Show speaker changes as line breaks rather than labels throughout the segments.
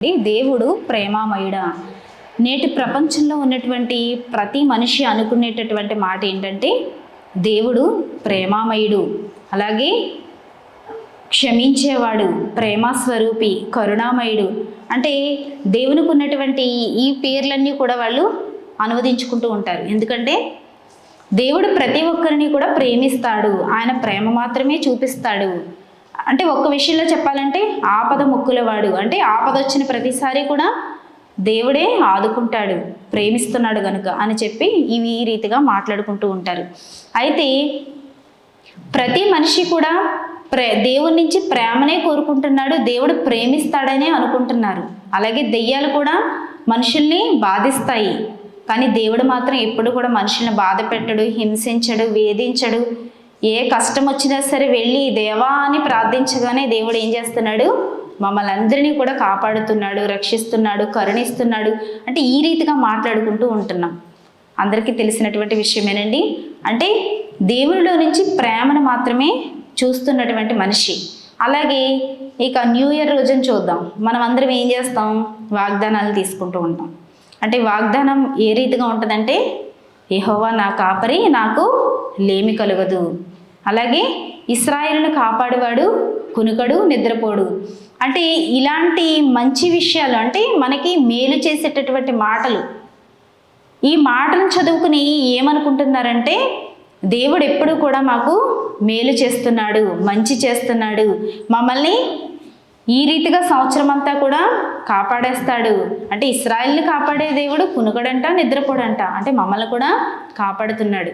దేవుడు ప్రేమామయుడా. నేటి ప్రపంచంలో ఉన్నటువంటి ప్రతి మనిషి అనుకునేటటువంటి మాట ఏంటంటే దేవుడు ప్రేమామయుడు, అలాగే క్షమించేవాడు, ప్రేమస్వరూపి, కరుణామయుడు. అంటే దేవునికి ఉన్నటువంటి ఈ పేర్లన్నీ కూడా వాళ్ళు అనువదించుకుంటూ ఉంటారు. ఎందుకంటే దేవుడు ప్రతి ఒక్కరిని కూడా ప్రేమిస్తాడు, ఆయన ప్రేమ మాత్రమే చూపిస్తాడు. అంటే ఒక్క విషయంలో చెప్పాలంటే ఆపద మొక్కులవాడు, అంటే ఆపద వచ్చిన ప్రతిసారి కూడా దేవుడే ఆదుకుంటాడు, ప్రేమిస్తున్నాడు గనుక అని చెప్పి ఈ రీతిగా మాట్లాడుకుంటూ ఉంటారు. అయితే ప్రతి మనిషి కూడా దేవుడి నుంచి ప్రేమనే కోరుకుంటున్నాడు, దేవుడు ప్రేమిస్తాడనే అనుకుంటున్నారు. అలాగే దెయ్యాలు కూడా మనుషుల్ని బాధిస్తాయి, కానీ దేవుడు మాత్రం ఎప్పుడు కూడా మనుషుల్ని బాధ పెట్టడు, హింసించడు, వేధించడు. ఏ కష్టం వచ్చినా సరే వెళ్ళి దేవా అని ప్రార్థించగానే దేవుడు ఏం చేస్తున్నాడు, మమ్మల్ని అందరినీ కూడా కాపాడుతున్నాడు, రక్షిస్తున్నాడు, కరుణిస్తున్నాడు. అంటే ఈ రీతిగా మాట్లాడుకుంటూ ఉంటున్నాం. అందరికీ తెలిసినటువంటి విషయమేనండి. అంటే దేవునిలో నుంచి ప్రేమను మాత్రమే చూస్తున్నటువంటి మనిషి. అలాగే ఇక న్యూ ఇయర్ రోజున చూద్దాం. మనం అందరం ఏం చేస్తాం, వాగ్దానాలు తీసుకుంటూ ఉంటాం. అంటే వాగ్దానం ఏ రీతిగా ఉంటుందంటే యెహోవా నా కాపరి, నాకు లేమి కలుగదు. అలాగే ఇశ్రాయేలును కాపాడువాడు, కునుకడు, నిద్రపోడు. అంటే ఇలాంటి మంచి విషయాలు, అంటే మనకి మేలు చేసేటటువంటి మాటలు. ఈ మాటలు చదువుకుని ఏమనుకుంటున్నారంటే దేవుడు ఎప్పుడు కూడా మాకు మేలు చేస్తున్నాడు, మంచి చేస్తున్నాడు, మమ్మల్ని ఈ రీతిగా సంవత్సరం అంతా కూడా కాపాడేస్తాడు. అంటే ఇశ్రాయేలుని కాపాడే దేవుడు కునుకడంట, నిద్రపోడంట, అంటే మమ్మల్ని కూడా కాపాడుతున్నాడు.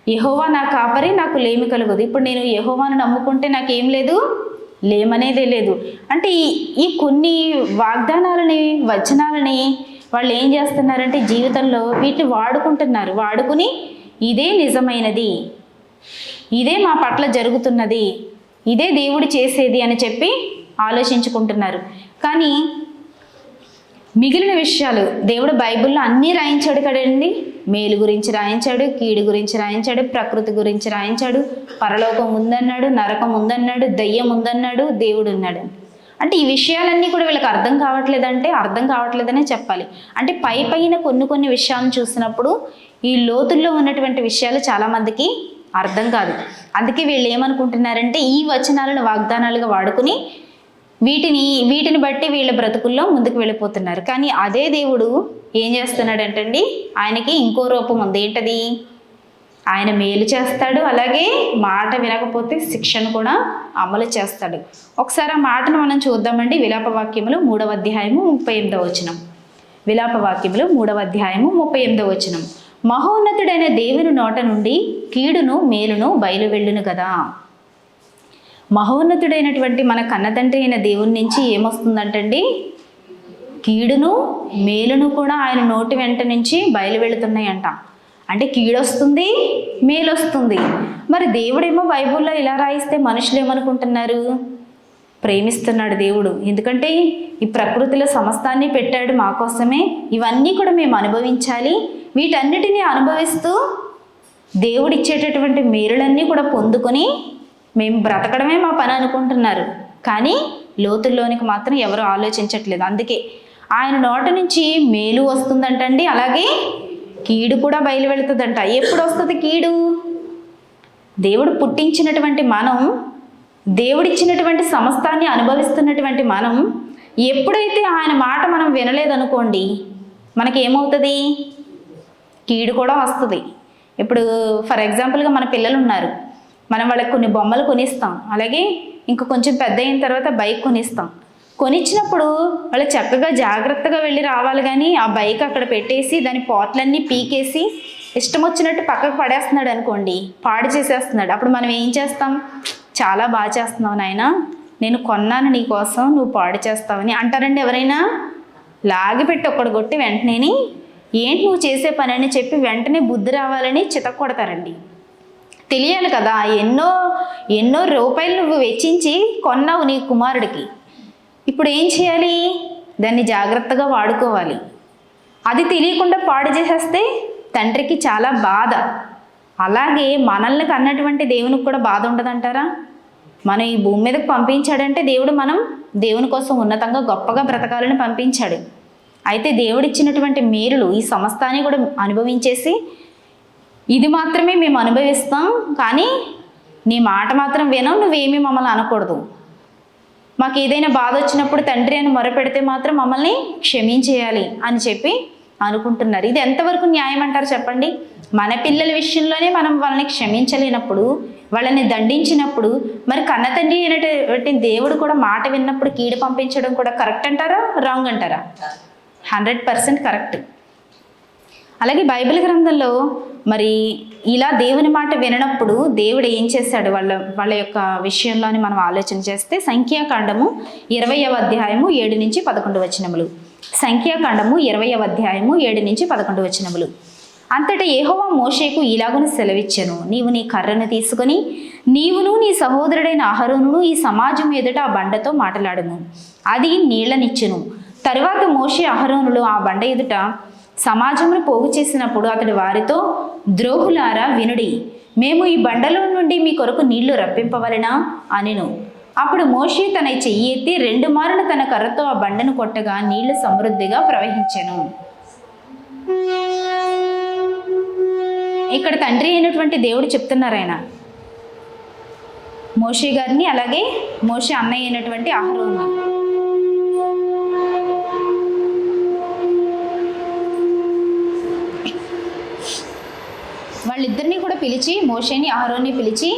యెహోవా నా కాపరి, నాకు లేమి కలుగదు. ఇప్పుడు నేను యెహోవాను నమ్ముకుంటే నాకేం లేదు, లేమనేదే లేదు. అంటే ఈ కొన్ని వాగ్దానాలని, వచనాలని వాళ్ళు ఏం చేస్తున్నారంటే జీవితంలో వీటిని వాడుకుంటున్నారు. వాడుకుని ఇదే నిజమైనది, ఇదే మా పట్ల జరుగుతున్నది, ఇదే దేవుడు చేసేది అని చెప్పి ఆలోచించుకుంటున్నారు. కానీ మిగిలిన విషయాలు దేవుడు బైబిల్లో అన్నీ రాయించాడు కదండి. మేలు గురించి రాయించాడు, కీడు గురించి రాయించాడు, ప్రకృతి గురించి రాయించాడు, పరలోకం ఉందన్నాడు, నరకం ఉందన్నాడు, దయ్యం ఉందన్నాడు, దేవుడు ఉన్నాడు. అంటే ఈ విషయాలన్నీ కూడా వీళ్ళకి అర్థం కావట్లేదంటే అర్థం కావట్లేదనే చెప్పాలి. అంటే పైన కొన్ని విషయాలను చూసినప్పుడు ఈ లోతుల్లో ఉన్నటువంటి విషయాలు చాలామందికి అర్థం కాదు. అందుకే వీళ్ళు ఏమనుకుంటున్నారంటే ఈ వచనాలను వాగ్దానాలుగా వాడుకుని వీటిని బట్టి వీళ్ళ బ్రతుకుల్లో ముందుకు వెళ్ళిపోతున్నారు. కానీ అదే దేవుడు ఏం చేస్తున్నాడంటండి, ఆయనకి ఇంకో రూపం ఉంది. ఏంటది? ఆయన మేలు చేస్తాడు, అలాగే మాట వినకపోతే శిక్షను కూడా అమలు చేస్తాడు. ఒకసారి ఆ మాటను మనం చూద్దామండి. విలాపవాక్యములు 3వ అధ్యాయము 38వ వచనం. విలాపవాక్యములు 3వ అధ్యాయము 38వ వచనం. మహోన్నతుడైన దేవుని నోట నుండి కీడును మేలును బయలు వెళ్ళును కదా. మహోన్నతుడైనటువంటి మన కన్నతండ్రి అయిన దేవుని నుంచి ఏమొస్తుందంటండి, కీడును మేలును కూడా ఆయన నోటి వెంట నుంచి బయలు వెళుతున్నాయంట. అంటే కీడొస్తుంది, మేలు వస్తుంది. మరి దేవుడేమో బైబిల్లో ఇలా రాయిస్తే మనుషులు ఏమనుకుంటున్నారు, ప్రేమిస్తున్నాడు దేవుడు, ఎందుకంటే ఈ ప్రకృతిలో సమస్తాన్ని పెట్టాడు మా కోసమే, ఇవన్నీ కూడా మేము అనుభవించాలి, వీటన్నిటినీ అనుభవిస్తూ దేవుడిచ్చేటటువంటి మేలులన్నీ కూడా పొందుకొని మేము బ్రతకడమే మా పని అనుకుంటున్నారు. కానీ లోతుల్లోనికి మాత్రం ఎవరు ఆలోచించట్లేదు. అందుకే ఆయన నోట నుంచి మేలు వస్తుందంటండి, అలాగే కీడు కూడా బయలు వెళుతుందంట. ఎప్పుడు వస్తుంది కీడు? దేవుడు పుట్టించినటువంటి మనం, దేవుడిచ్చినటువంటి సమస్తాన్ని అనుభవిస్తున్నటువంటి మనం ఎప్పుడైతే ఆయన మాట మనం వినలేదనుకోండి, మనకి ఏమవుతుంది? కీడు కూడా వస్తుంది. ఇప్పుడు ఫర్ ఎగ్జాంపుల్గా మన పిల్లలు ఉన్నారు, మనం వాళ్ళకి కొన్ని బొమ్మలు కొనిస్తాం, అలాగే ఇంకా కొంచెం పెద్ద అయిన తర్వాత బైక్ కొనిస్తాం. కొనిచ్చినప్పుడు వాళ్ళు చక్కగా జాగ్రత్తగా వెళ్ళి రావాలి, కానీ ఆ బైక్ అక్కడ పెట్టేసి దాని పోట్లన్నీ పీకేసి ఇష్టం వచ్చినట్టు పక్కకు పడేస్తున్నాడు అనుకోండి, పాడు చేసేస్తున్నాడు. అప్పుడు మనం ఏం చేస్తాం? చాలా బాగా చేస్తున్నావు నాయన, నేను కొన్నాను నీ కోసం, నువ్వు పాడు చేస్తావని అంటారండి ఎవరైనా? లాగిపెట్టి ఒక్కడు కొట్టి వెంటనే ఏంటి నువ్వు చేసే పని అని చెప్పి వెంటనే బుద్ధి రావాలని చితక్ కొడతారండి. తెలియాలి కదా, ఎన్నో రూపాయలు నువ్వు వెచ్చించి కొన్నావు నీ కుమారుడికి. ఇప్పుడు ఏం చేయాలి? దాన్ని జాగ్రత్తగా వాడుకోవాలి. అది తెలియకుండా పాడు చేసేస్తే తండ్రికి చాలా బాధ. అలాగే మనల్ని కన్నటువంటి దేవునికి కూడా బాధ ఉండదంటారా? మనం ఈ భూమి మీదకి పంపించాడంటే దేవుడు మనం దేవుని కోసం ఉన్నతంగా గొప్పగా బ్రతకాలని పంపించాడు. అయితే దేవుడు ఇచ్చినటువంటి మేలులు ఈ సమస్తాన్ని కూడా అనుభవించేసి ఇది మాత్రమే మేము అనుభవిస్తాం, కానీ నీ మాట మాత్రం వినం, నువ్వేమీ మమ్మల్ని అనకూడదు, మాకు ఏదైనా బాధ వచ్చినప్పుడు తండ్రి అని మొరపెడితే మాత్రం మమ్మల్ని క్షమించేయాలి అని చెప్పి అనుకుంటున్నారు. ఇది ఎంతవరకు న్యాయం అంటారు చెప్పండి? మన పిల్లల విషయంలోనే మనం వాళ్ళని క్షమించలేనప్పుడు, వాళ్ళని దండించినప్పుడు, మరి కన్న తండ్రి అయినటువంటి దేవుడు కూడా మాట విన్నప్పుడు కీడు పంపించడం కూడా కరెక్ట్ అంటారా, రాంగ్ అంటారా? 100% కరెక్ట్. అలాగే బైబిల్ గ్రంథంలో మరి ఇలా దేవుని మాట విననప్పుడు దేవుడు ఏం చేశాడు వాళ్ళ యొక్క విషయంలోని మనం ఆలోచన చేస్తే, సంఖ్యాకాండము 20వ అధ్యాయము 7 నుంచి 11 వచనములు. సంఖ్యాకాండము 20వ అధ్యాయము 7 నుంచి 11 వచనములు. అంతటా యెహోవా మోషేకు ఇలాగున సెలవిచ్చెను, నీవు నీ కర్రను తీసుకొని నీవును నీ సహోదరుడైన అహరోనును ఈ సమాజం ఎదుట ఆ బండతో మాట్లాడును, అది నీళ్లనిచ్చును. తరువాత మోషే అహరోనులు ఆ బండ ఎదుట సమాజమును పోగు చేసినప్పుడు అతడు వారితో, ద్రోహులారా వినుడి, మేము ఈ బండలో నుండి మీ కొరకు నీళ్లు రప్పింపవలెనా అనెను. అప్పుడు మోషే తన చెయ్యి ఎత్తి 2 మారులు తన కర్రతో ఆ బండను కొట్టగా నీళ్లు సమృద్ధిగా ప్రవహించెను. ఇక్కడ తండ్రి అయినటువంటి దేవుడు చెప్తున్నారు, ఆయన మోషే గారిని, అలాగే మోషే అన్నయ్య అయినటువంటి అహరోను. వాళ్ళిద్దరినీ కూడా పిలిచి, మోషేని అహరోన్ని పిలిచి,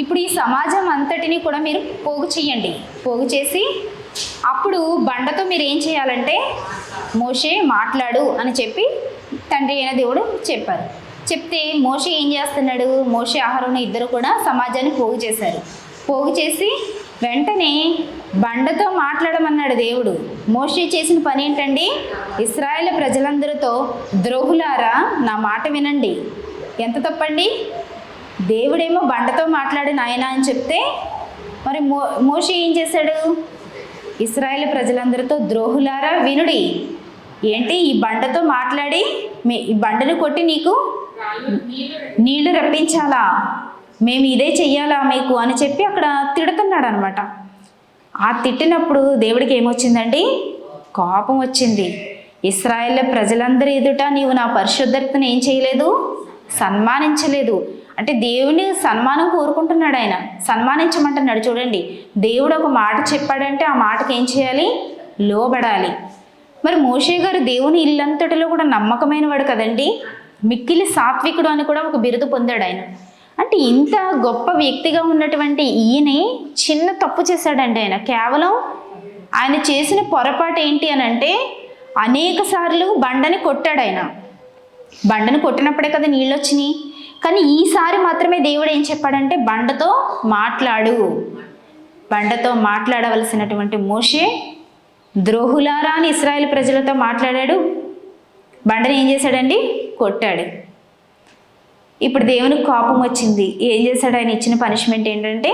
ఇప్పుడు ఈ సమాజం అంతటిని కూడా మీరు పోగు చేయండి, పోగు చేసి అప్పుడు బండతో మీరు ఏం చేయాలంటే మోషే మాట్లాడు అని చెప్పి తండ్రి అయిన దేవుడు చెప్పారు. చెప్తే మోషే ఏం చేస్తున్నాడు, మోషే అహరోను ఇద్దరు కూడా సమాజాన్ని పోగు చేశారు. పోగు చేసి వెంటనే బండతో మాట్లాడమన్నాడు దేవుడు. మోషే చేసిన పని ఏంటండి, ఇశ్రాయేలు ప్రజలందరితో, ద్రోహులారా నా మాట వినండి. ఎంత తప్పండి? దేవుడేమో బండతో మాట్లాడు నాయన అని చెప్తే, మరి మోషే ఏం చేశాడు, ఇశ్రాయేలు ప్రజలందరితో ద్రోహులారా వినుడి, ఏంటి ఈ బండతో మాట్లాడి ఈ బండను కొట్టి నీకు నీళ్లు రప్పించాలా, మేము ఇదే చెయ్యాలా మీకు అని చెప్పి అక్కడ తిడుతున్నాడు అనమాట. ఆ తిట్టినప్పుడు దేవుడికి ఏమొచ్చిందండి, కోపం వచ్చింది. ఇశ్రాయేలు ప్రజలందరి ఎదుట నీవు నా పరిశుద్ధతను ఏం చేయలేదు, సన్మానించలేదు. అంటే దేవుని సన్మానం కోరుకుంటున్నాడు, ఆయన సన్మానించమంటున్నాడు. చూడండి, దేవుడు ఒక మాట చెప్పాడంటే ఆ మాటకి ఏం చేయాలి, లోబడాలి. మరి మోషే గారు దేవుని ఇల్లంతటిలో కూడా నమ్మకమైన వాడు కదండి, మిక్కిలి సాత్వికుడు అని కూడా ఒక బిరుదు పొందాడు ఆయన. అంటే ఇంత గొప్ప వ్యక్తిగా ఉన్నటువంటి ఈయనే చిన్న తప్పు చేశాడండి. ఆయన కేవలం ఆయన చేసిన పొరపాటు ఏంటి అని అంటే, అనేక సార్లు బండని కొట్టాడు. ఆయన బండను కొట్టినప్పుడే కదా నీళ్ళు వచ్చినాయి. కానీ ఈసారి మాత్రమే దేవుడు ఏం చెప్పాడంటే, బండతో మాట్లాడు. బండతో మాట్లాడవలసినటువంటి మోషే ద్రోహులారా అని ఇశ్రాయేలు ప్రజలతో మాట్లాడాడు, బండని ఏం చేశాడండి, కొట్టాడు. ఇప్పుడు దేవునికి కోపం వచ్చింది. ఏం చేశాడు, ఆయన ఇచ్చిన పనిష్మెంట్ ఏంటంటే,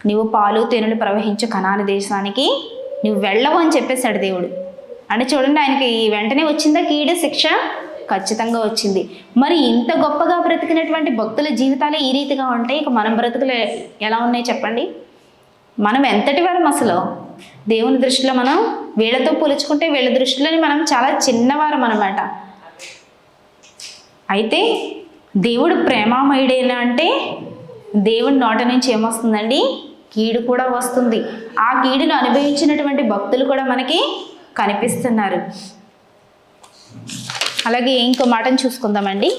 నువ్వు పాలు తేనెలు ప్రవహించు కనాను దేశానికి నువ్వు వెళ్ళవు అని చెప్పేశాడు దేవుడు. అంటే చూడండి, ఆయనకి వెంటనే వచ్చిందా కీడు శిక్ష? ఖచ్చితంగా వచ్చింది. మరి ఇంత గొప్పగా బ్రతికినటువంటి భక్తుల జీవితాలు ఈ రీతిగా ఉంటే ఇక మనం బ్రతుకులు ఎలా ఉన్నాయి చెప్పండి? మనం ఎంతటి వారం అసలు దేవుని దృష్టిలో? మనం వీళ్ళతో పోల్చుకుంటే వీళ్ళ దృష్టిలోని మనం చాలా చిన్నవారం అన్నమాట. అయితే దేవుడు ప్రేమామయుడేనా అంటే దేవుడి నోట నుంచి ఏమొస్తుందండి, కీడు కూడా వస్తుంది. ఆ కీడును అనుభవించినటువంటి భక్తులు కూడా మనకి కనిపిస్తున్నారు. అలాగే ఇంకో మాటను చూసుకుందామండి.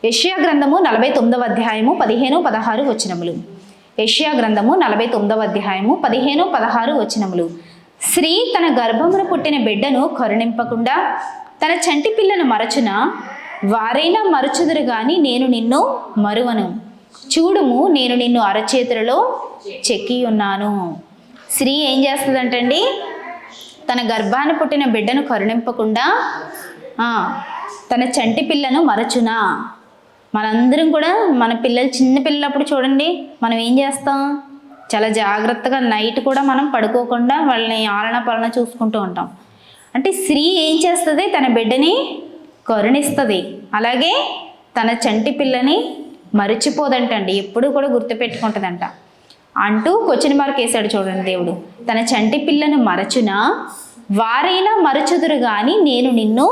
యెషయా గ్రంథము 49వ అధ్యాయము 15-16 వచనములు. యెషయా గ్రంథము 49వ అధ్యాయము 15-16 వచనములు. స్త్రీ తన గర్భమును పుట్టిన బిడ్డను కరుణింపకుండా తన చంటి పిల్లను మరచున, వారైనా మరచుదురు గాని నేను నిన్ను మరువను. చూడుము, నేను నిన్ను అరచేతులలో చెక్కి ఉన్నాను. స్త్రీ ఏం చేస్తుందంటండి, తన గర్భాన్ని పుట్టిన బిడ్డను కరుణింపకుండా తన చంటి పిల్లను మరచునా. మనందరం కూడా మన పిల్లలు చిన్న పిల్లలప్పుడు చూడండి, మనం ఏం చేస్తాం, చాలా జాగ్రత్తగా నైట్ కూడా మనం పడుకోకుండా వాళ్ళని ఆలన పాలన చూసుకుంటూ ఉంటాం. అంటే స్త్రీ ఏం చేస్తుంది, తన బిడ్డని కరుణిస్తుంది, అలాగే తన చంటి పిల్లని మరిచిపోదంటండి, ఎప్పుడు కూడా గుర్తుపెట్టుకుంటుందంట అంటూ క్వశ్చన్ మార్క్ వేశాడు చూడండి దేవుడు. తన చంటి పిల్లను మరచునా వారైనా మరచుదురు కానీ నేను నిన్ను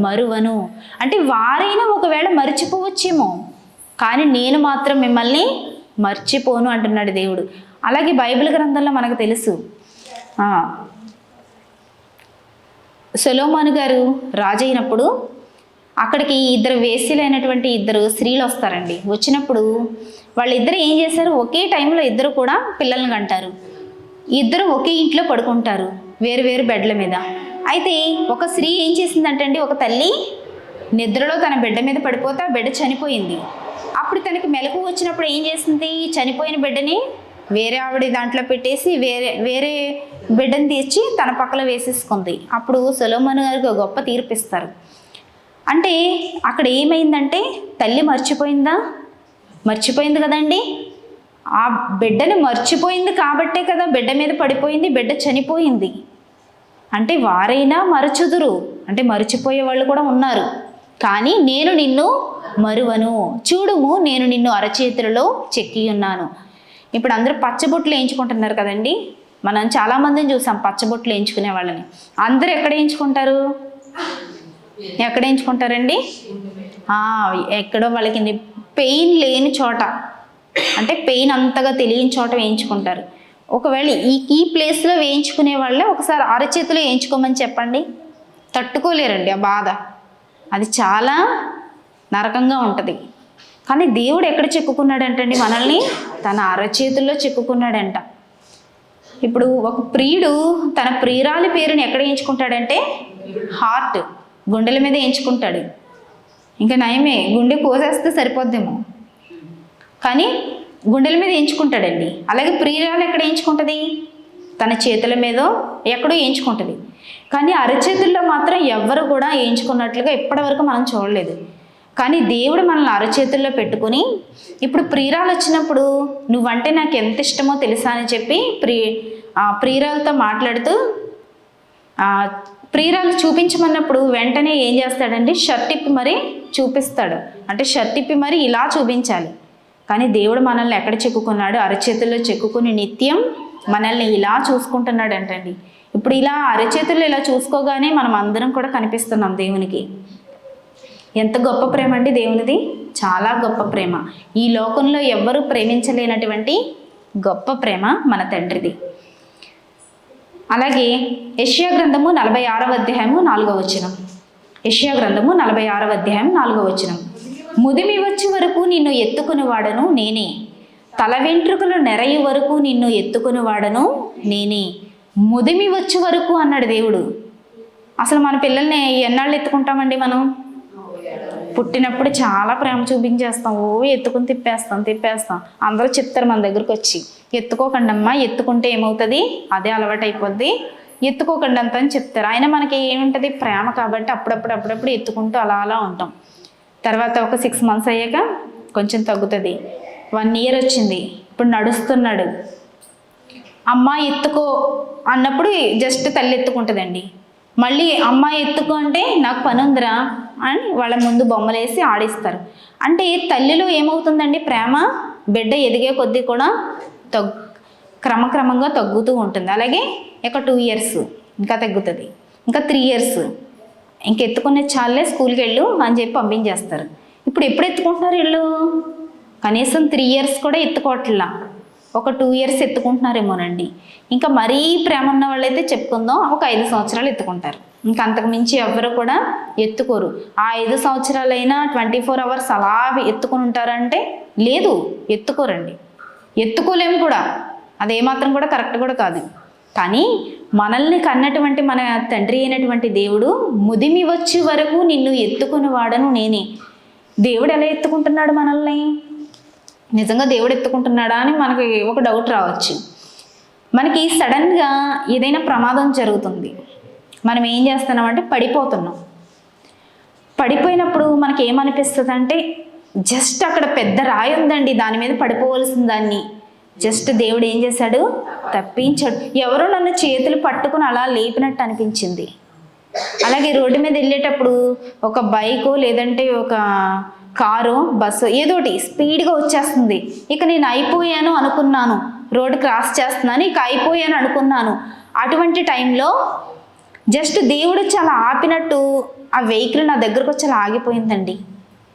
మరువను. అంటే వారైనా ఒకవేళ మర్చిపోవచ్చేమో, కానీ నేను మాత్రం మిమ్మల్ని మర్చిపోను అంటున్నాడు దేవుడు. అలాగే బైబిల్ గ్రంథంలో మనకు తెలుసు, సొలొమోను గారు రాజు అయినప్పుడు అక్కడికి ఇద్దరు వేశ్యలైనటువంటి ఇద్దరు స్త్రీలు వస్తారండి. వచ్చినప్పుడు వాళ్ళిద్దరు ఏం చేశారు, ఒకే టైంలో ఇద్దరు కూడా పిల్లల్ని కంటారు. ఇద్దరు ఒకే ఇంట్లో పడుకుంటారు, వేరు వేరు బెడ్ల మీద. అయితే ఒక స్త్రీ ఏం చేసిందంటండి, ఒక తల్లి నిద్రలో తన బిడ్డ మీద పడిపోతే ఆ బిడ్డ చనిపోయింది. అప్పుడు తనకి మెలకు వచ్చినప్పుడు ఏం చేసింది, చనిపోయిన బిడ్డని వేరే ఆవిడ దాంట్లో పెట్టేసి వేరే బిడ్డని తీర్చి తన పక్కన వేసేసుకుంది. అప్పుడు సొలొమోను గారికి ఒక గొప్ప తీర్పిస్తారు. అంటే అక్కడ ఏమైందంటే తల్లి మర్చిపోయింది కదండి. ఆ బిడ్డని మర్చిపోయింది కాబట్టే కదా బిడ్డ మీద పడిపోయింది, బిడ్డ చనిపోయింది. అంటే వారైనా మరచుదురు, అంటే మర్చిపోయే వాళ్ళు కూడా ఉన్నారు. కానీ నేను నిన్ను మరువను, చూడుము నేను నిన్ను అరచేతులలో చెక్కి ఉన్నాను. ఇప్పుడు అందరూ పచ్చబొట్లు వేయించుకుంటున్నారు కదండి. మనం చాలామందిని చూసాం పచ్చబొట్లు వేయించుకునే వాళ్ళని. అందరూ ఎక్కడ వేయించుకుంటారండి? ఎక్కడో వాళ్ళకి పెయిన్ లేని చోట, అంటే పెయిన్ అంతగా తెలియని చోట వేయించుకుంటారు. ఒకవేళ ఈ ప్లేస్లో వేయించుకునే వాళ్ళే ఒకసారి అరచేతిలో వేయించుకోమని చెప్పండి, తట్టుకోలేరండి ఆ బాధ. అది చాలా నరకంగా ఉంటుంది. కానీ దేవుడు ఎక్కడ చెక్కుకున్నాడంటండి మనల్ని? తన అరచేతుల్లో చెక్కుకున్నాడంట. ఇప్పుడు ఒక ప్రియుడు తన ప్రియురాలి పేరుని ఎక్కడ వేయించుకుంటాడంటే హార్ట్, గుండెల మీద వేయించుకుంటాడు. ఇంకా నయమే, గుండె కోసేస్తే సరిపోద్దేమో, కానీ గుండెల మీద వేయించుకుంటాడండి. అలాగే ప్రియురాలు ఎక్కడ వేయించుకుంటుంది? తన చేతుల మీదో ఎక్కడో వేయించుకుంటుంది. కానీ అరచేతుల్లో మాత్రం ఎవ్వరు కూడా వేయించుకున్నట్లుగా ఇప్పటివరకు మనం చూడలేదు. కానీ దేవుడు మనల్ని అరచేతుల్లో పెట్టుకుని, ఇప్పుడు ప్రియురాలు వచ్చినప్పుడు నువ్వంటే నాకు ఎంత ఇష్టమో తెలుసా అని చెప్పి ప్రియురాలతో మాట్లాడుతూ ప్రియురాలు చూపించమన్నప్పుడు వెంటనే ఏం చేస్తాడండి, షర్ట్ ఇప్పి మరీ చూపిస్తాడు. అంటే షర్ట్ ఇప్పి మరీ ఇలా చూపించాలి. కానీ దేవుడు మనల్ని ఎక్కడ చెక్కుకున్నాడు? అరచేతుల్లో చెక్కుకుని నిత్యం మనల్ని ఇలా చూసుకుంటున్నాడు అంటండి. ఇప్పుడు ఇలా అరచేతుల్లో ఇలా చూసుకోగానే మనం అందరం కూడా కనిపిస్తున్నాం దేవునికి. ఎంత గొప్ప ప్రేమ అండి దేవునిది, చాలా గొప్ప ప్రేమ. ఈ లోకంలో ఎవ్వరూ ప్రేమించలేనటువంటి గొప్ప ప్రేమ మన తండ్రిది. అలాగే యెషయా గ్రంథము 46వ అధ్యాయము 4వ వచనం. యెషయా గ్రంథము 46వ అధ్యాయం 4వ వచనం. ముదిమి వచ్చే వరకు నిన్ను ఎత్తుకుని వాడను నేనే, తల వెంట్రుకలు నెరయి వరకు నిన్ను ఎత్తుకుని వాడను నేనే. ముదిమి వచ్చే వరకు అన్నాడు దేవుడు. అసలు మన పిల్లల్ని ఎన్నాళ్ళు ఎత్తుకుంటామండి మనం? పుట్టినప్పుడు చాలా ప్రేమ చూపించేస్తాం, ఎత్తుకుని తిప్పేస్తాం. అందరూ చెప్తారు మన దగ్గరకు వచ్చి, ఎత్తుకోకండి అమ్మా, ఎత్తుకుంటే ఏమవుతుంది, అదే అలవాటు అయిపోద్ది, ఎత్తుకోకండి అంత అని చెప్తారు. అయినా మనకి ఏముంటుంది, ప్రేమ కాబట్టి అప్పుడప్పుడు ఎత్తుకుంటూ అలా ఉంటాం. తర్వాత ఒక 6 months అయ్యాక కొంచెం తగ్గుతుంది. 1 year వచ్చింది, ఇప్పుడు నడుస్తున్నాడు. అమ్మ ఎత్తుకో అన్నప్పుడు జస్ట్ తల్లి ఎత్తుకుంటుందండి. మళ్ళీ అమ్మ ఎత్తుకో అంటే నాకు పని ఉందిరా అని వాళ్ళ ముందు బొమ్మలు వేసి ఆడిస్తారు. అంటే తల్లిలో ఏమవుతుందండి, ప్రేమ బిడ్డ ఎదిగే కొద్దీ కూడా క్రమక్రమంగా తగ్గుతూ ఉంటుంది. అలాగే ఇక 2 years ఇంకా తగ్గుతుంది, ఇంకా 3 years ఇంకెత్తుకునే చాలే, స్కూల్కి వెళ్ళు అని చెప్పి పంపించేస్తారు. ఇప్పుడు ఎప్పుడు ఎత్తుకుంటున్నారు వీళ్ళు? కనీసం 3 years కూడా ఎత్తుకోవట్లా, ఒక 2 years ఎత్తుకుంటున్నారేమోనండి. ఇంకా మరీ ప్రేమ ఉన్న వాళ్ళైతే చెప్పుకుందాం ఒక 5 సంవత్సరాలు ఎత్తుకుంటారు. ఇంకా అంతకు మించి ఎవ్వరు కూడా ఎత్తుకోరు. ఆ 5 సంవత్సరాలైనా 24 hours అలా ఎత్తుకుని ఉంటారంటే లేదు, ఎత్తుకోరండి, ఎత్తుకోలేము కూడా. అదేమాత్రం కూడా కరెక్ట్ కూడా కాదు. కానీ మనల్ని కన్నటువంటి మన తండ్రి అయినటువంటి దేవుడు ముదిమి వచ్చే వరకు నిన్ను ఎత్తుకుని వాడను నేనే. దేవుడు ఎలా ఎత్తుకుంటున్నాడు మనల్ని? నిజంగా దేవుడు ఎత్తుకుంటున్నాడా అని మనకి ఒక డౌట్ రావచ్చు. మనకి సడన్గా ఏదైనా ప్రమాదం జరుగుతుంది, మనం ఏం చేస్తున్నామంటే పడిపోతున్నాం. పడిపోయినప్పుడు మనకి ఏమనిపిస్తుంది అంటే, జస్ట్ అక్కడ పెద్ద రాయి ఉందండి, దాని మీద పడిపోవలసిన దాన్ని జస్ట్ దేవుడు ఏం చేశాడు, తప్పించాడు. ఎవరో నన్ను చేతులు పట్టుకుని అలా లేపినట్టు అనిపించింది. అలాగే రోడ్డు మీద వెళ్ళేటప్పుడు ఒక బైకు లేదంటే ఒక కారు బస్సు ఏదోటి స్పీడ్గా వచ్చేస్తుంది. ఇక నేను అయిపోయాను అనుకున్నాను, రోడ్ క్రాస్ చేస్తున్నాను, ఇక అయిపోయాను అనుకున్నాను. అటువంటి టైంలో జస్ట్ దేవుడు చాలా ఆపినట్టు ఆ వెహికల్ నా దగ్గరకు వచ్చి అలా ఆగిపోయిందండి.